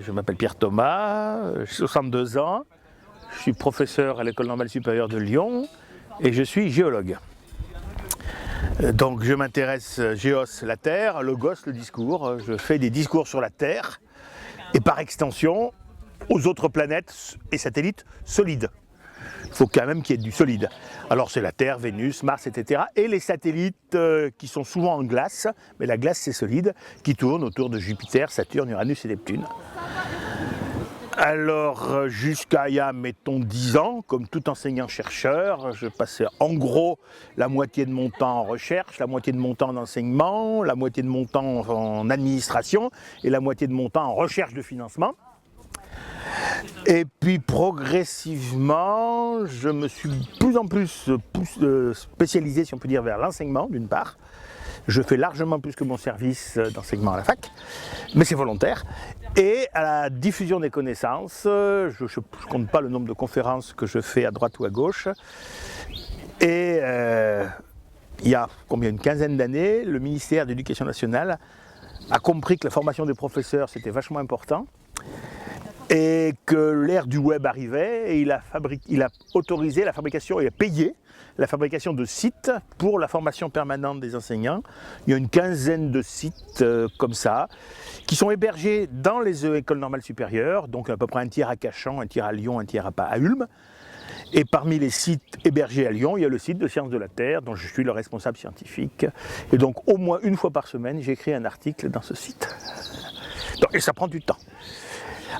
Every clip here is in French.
je m'appelle Pierre Thomas, j'ai 62 ans, je suis professeur à l'École normale supérieure de Lyon et je suis géologue. Donc je m'intéresse, géos, la Terre, logos, le discours, je fais des discours sur la Terre et par extension aux autres planètes et satellites solides. Il faut quand même qu'il y ait du solide. Alors c'est la Terre, Vénus, Mars, etc. Et les satellites qui sont souvent en glace, mais la glace c'est solide, qui tournent autour de Jupiter, Saturne, Uranus et Neptune. Alors jusqu'à il y a, mettons, 10 ans, comme tout enseignant-chercheur, je passais en gros la moitié de mon temps en recherche, la moitié de mon temps en enseignement, la moitié de mon temps en administration et la moitié de mon temps en recherche de financement. Et puis progressivement, je me suis de plus en plus spécialisé, si on peut dire, vers l'enseignement d'une part. Je fais largement plus que mon service d'enseignement à la fac, mais c'est volontaire. Et à la diffusion des connaissances, je ne compte pas le nombre de conférences que je fais à droite ou à gauche. Et il y a une quinzaine d'années, le ministère de l'Éducation nationale a compris que la formation des professeurs c'était vachement important. Et que l'ère du web arrivait et il a autorisé la fabrication et a payé la fabrication de sites pour la formation permanente des enseignants. Il y a une quinzaine de sites comme ça, qui sont hébergés dans les écoles normales supérieures, donc à peu près un tiers à Cachan, un tiers à Lyon, un tiers à Ulm. Et parmi les sites hébergés à Lyon, il y a le site de Sciences de la Terre, dont je suis le responsable scientifique. Et donc au moins une fois par semaine, j'écris un article dans ce site. Et ça prend du temps.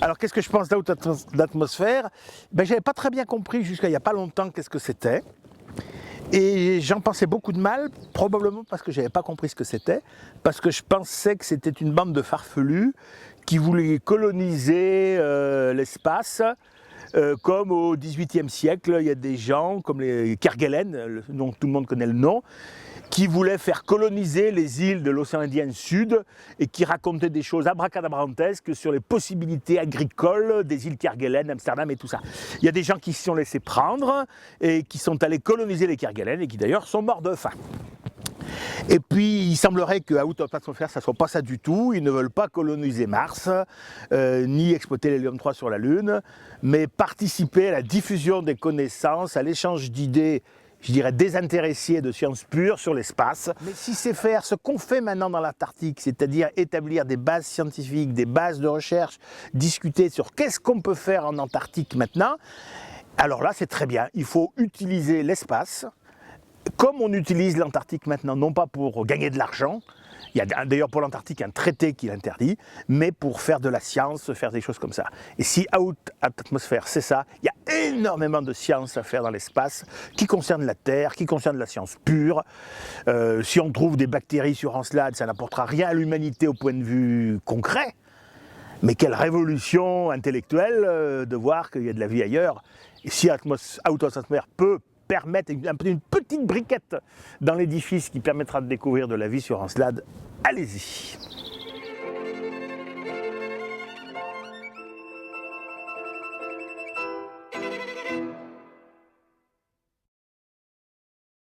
Alors qu'est-ce que je pense d'atmosphère? Je n'avais pas très bien compris jusqu'à il n'y a pas longtemps qu'est-ce que c'était. Et j'en pensais beaucoup de mal, probablement parce que je n'avais pas compris ce que c'était, parce que je pensais que c'était une bande de farfelus qui voulaient coloniser l'espace. Comme au XVIIIe siècle, il y a des gens comme les Kerguelen, dont tout le monde connaît le nom, qui voulaient faire coloniser les îles de l'océan Indien Sud et qui racontaient des choses abracadabrantesques sur les possibilités agricoles des îles Kerguelen, Amsterdam et tout ça. Il y a des gens qui se sont laissés prendre et qui sont allés coloniser les Kerguelen et qui d'ailleurs sont morts de faim. Et puis il semblerait que Out of Atmosphere, ça ne soit pas ça du tout. Ils ne veulent pas coloniser Mars, ni exploiter l'hélium 3 sur la Lune, mais participer à la diffusion des connaissances, à l'échange d'idées, je dirais désintéressés de sciences pures sur l'espace. Mais si c'est faire ce qu'on fait maintenant dans l'Antarctique, c'est-à-dire établir des bases scientifiques, des bases de recherche, discuter sur qu'est-ce qu'on peut faire en Antarctique maintenant, alors là c'est très bien. Il faut utiliser l'espace comme on utilise l'Antarctique maintenant, non pas pour gagner de l'argent, il y a d'ailleurs pour l'Antarctique un traité qui l'interdit, mais pour faire de la science, faire des choses comme ça. Et si Out of Atmosphere c'est ça, il y a énormément de science à faire dans l'espace qui concerne la Terre, qui concerne la science pure. Si on trouve des bactéries sur Encelade, ça n'apportera rien à l'humanité au point de vue concret. Mais quelle révolution intellectuelle de voir qu'il y a de la vie ailleurs. Et si Out of Atmosphere peut permettre une petite briquette dans l'édifice qui permettra de découvrir de la vie sur Encelade, allez-y.